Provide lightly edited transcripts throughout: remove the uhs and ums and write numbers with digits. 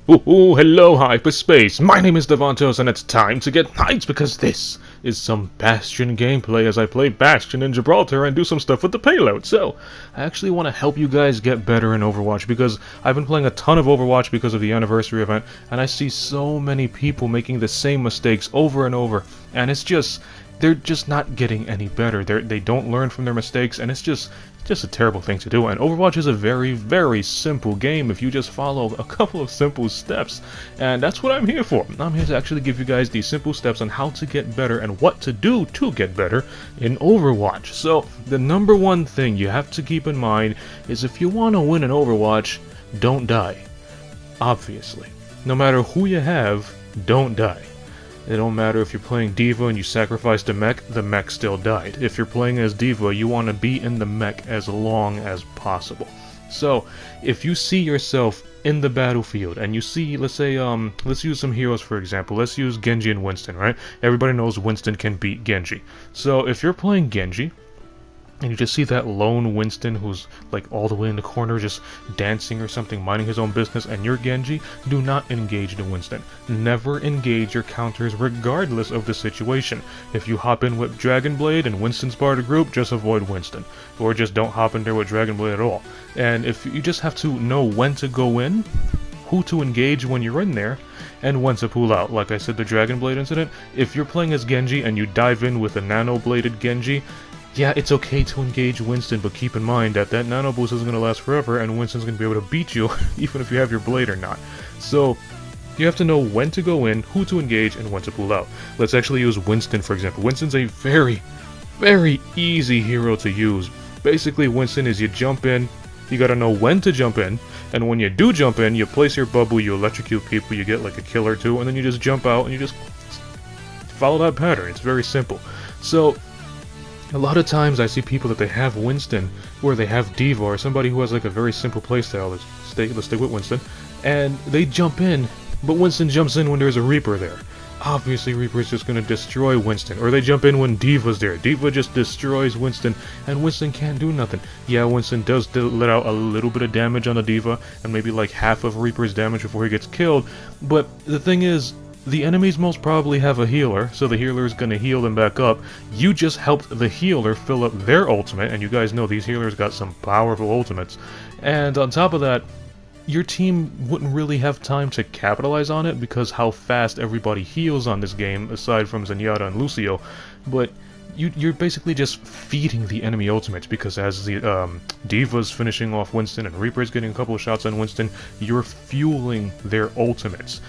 Ooh, hello hyperspace, my name is Davontos and it's time to get hyped because this is some Bastion gameplay as I play Bastion in Gibraltar and do some stuff with the payload. So, I actually want to help you guys get better in Overwatch because I've been playing a ton of Overwatch because of the anniversary event and I see so many people making the same mistakes over and over, and they're just not getting any better. They don't learn from their mistakes, and it's just a terrible thing to do. And Overwatch is a very, very simple game if you just follow a couple of simple steps. And that's what I'm here for. I'm here to actually give you guys these simple steps on how to get better and what to do to get better in Overwatch. So, the number one thing you have to keep in mind is if you want to win in Overwatch, don't die. Obviously. No matter who you have, don't die. It don't matter if you're playing D.Va and you sacrifice the mech still died. If you're playing as D.Va, you want to be in the mech as long as possible. So, if you see yourself in the battlefield and you see, let's say, let's use some heroes for example. Let's use Genji and Winston, right? Everybody knows Winston can beat Genji. So, if you're playing Genji, and you just see that lone Winston who's like all the way in the corner just dancing or something, minding his own business, and you're Genji, do not engage the Winston. Never engage your counters regardless of the situation. If you hop in with Dragon Blade and Winston's part of the group, just avoid Winston. Or just don't hop in there with Dragon Blade at all. And if you just have to know when to go in, who to engage when you're in there, and when to pull out. Like I said, the Dragon Blade incident, if you're playing as Genji and you dive in with a nano-bladed Genji, yeah, it's okay to engage Winston, but keep in mind that nano boost isn't going to last forever, and Winston's going to be able to beat you, even if you have your blade or not. So, you have to know when to go in, who to engage, and when to pull out. Let's actually use Winston, for example. Winston's a very, very easy hero to use. Basically, Winston is you jump in, you gotta know when to jump in, and when you do jump in, you place your bubble, you electrocute people, you get like a kill or two, and then you just jump out, and you just follow that pattern. It's very simple. So, a lot of times I see people that they have Winston, or they have D.Va, or somebody who has like a very simple playstyle, let's stick with Winston, and they jump in, but Winston jumps in when there's a Reaper there. Obviously Reaper's just gonna destroy Winston, or they jump in when D.Va's there. D.Va just destroys Winston, and Winston can't do nothing. Yeah, Winston does let out a little bit of damage on the D.Va, and maybe like half of Reaper's damage before he gets killed, but the thing is, the enemies most probably have a healer, so the healer is going to heal them back up. You just helped the healer fill up their ultimate, and you guys know these healers got some powerful ultimates. And on top of that, your team wouldn't really have time to capitalize on it because how fast everybody heals on this game, aside from Zenyatta and Lucio. But you're basically just feeding the enemy ultimates, because as the D.Va's finishing off Winston and Reaper's getting a couple of shots on Winston, you're fueling their ultimates.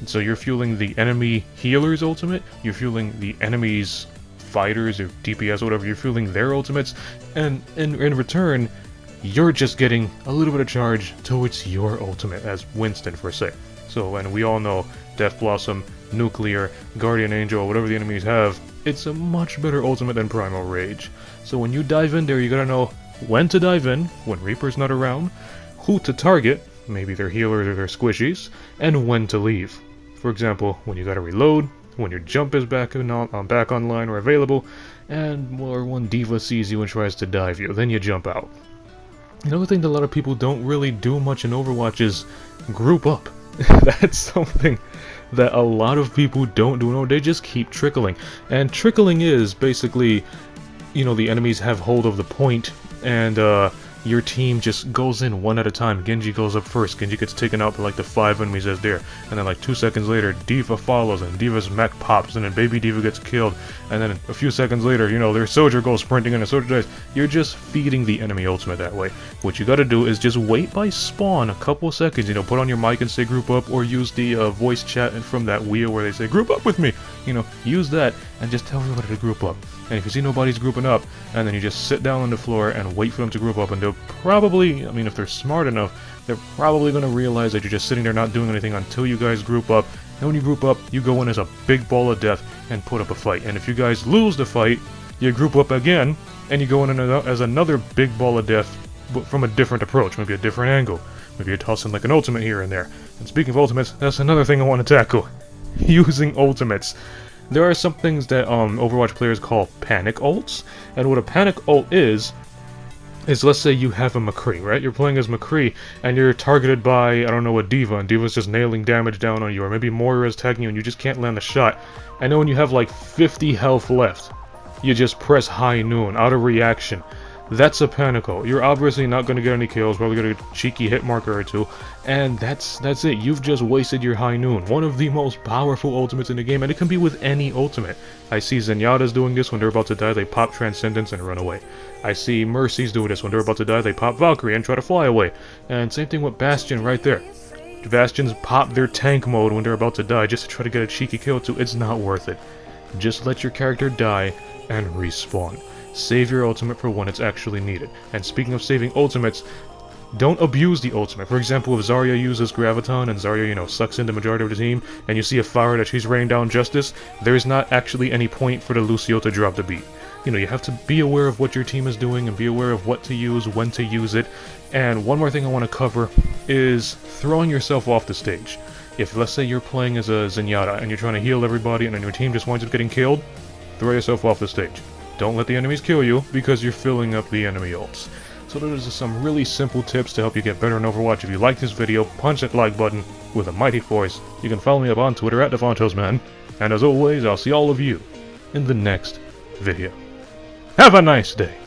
So you're fueling the enemy healer's ultimate, you're fueling the enemy's fighters or DPS or whatever, you're fueling their ultimates, and in return, you're just getting a little bit of charge towards your ultimate as Winston per se. So, and we all know Death Blossom, Nuclear, Guardian Angel, whatever the enemies have, it's a much better ultimate than Primal Rage. So when you dive in there, you gotta know when to dive in, when Reaper's not around, who to target, maybe their healers or their squishies, and when to leave. For example, when you gotta reload, when your jump is back online or available, or when D.Va sees you and tries to dive you, then you jump out. Another thing that a lot of people don't really do much in Overwatch is group up. That's something that a lot of people don't do. No, they just keep trickling. And trickling is basically, you know, the enemies have hold of the point, and your team just goes in one at a time. Genji goes up first. Genji gets taken out by like the 5 enemies that's there. And then like 2 seconds later, D.Va follows and D.Va's mech pops and then baby D.Va gets killed. And then a few seconds later, you know, their soldier goes sprinting and the soldier dies. You're just feeding the enemy ultimate that way. What you gotta do is just wait by spawn a couple seconds, you know, put on your mic and say group up, or use the voice chat from that wheel where they say group up with me. You know, use that and just tell everybody to group up. And if you see nobody's grouping up, and then you just sit down on the floor and wait for them to group up, and they'll probably, I mean, if they're smart enough, they're probably going to realize that you're just sitting there not doing anything until you guys group up. And when you group up, you go in as a big ball of death and put up a fight. And if you guys lose the fight, you group up again, and you go in as another big ball of death, but from a different approach, maybe a different angle. Maybe you're tossing like an ultimate here and there. And speaking of ultimates, that's another thing I want to tackle. Using ultimates. There are some things that Overwatch players call panic ults, and what a panic ult is is, let's say you have a McCree, right? You're playing as McCree, and you're targeted by, I don't know, a D.Va, and D.Va's just nailing damage down on you, or maybe Moira's tagging you and you just can't land a shot. And then when you have like 50 health left, you just press high noon, out of reaction. That's a panicle. You're obviously not going to get any kills, probably get a cheeky hit marker or two, and that's it. You've just wasted your high noon. One of the most powerful ultimates in the game, and it can be with any ultimate. I see Zenyatta's doing this when they're about to die, they pop Transcendence and run away. I see Mercy's doing this when they're about to die, they pop Valkyrie and try to fly away. And same thing with Bastion right there. Bastions pop their tank mode when they're about to die just to try to get a cheeky kill too. It's not worth it. Just let your character die and respawn. Save your ultimate for when it's actually needed. And speaking of saving ultimates, don't abuse the ultimate. For example, if Zarya uses Graviton and Zarya, you know, sucks in the majority of the team, and you see a fire that she's raining down justice, there is not actually any point for the Lucio to drop the beat. You know, you have to be aware of what your team is doing and be aware of what to use, when to use it. And one more thing I want to cover is throwing yourself off the stage. If, let's say, you're playing as a Zenyatta and you're trying to heal everybody and then your team just winds up getting killed, throw yourself off the stage. Don't let the enemies kill you, because you're filling up the enemy ults. So those are some really simple tips to help you get better in Overwatch. If you like this video, punch that like button with a mighty force. You can follow me up on Twitter at DavantosMan. And as always, I'll see all of you in the next video. Have a nice day!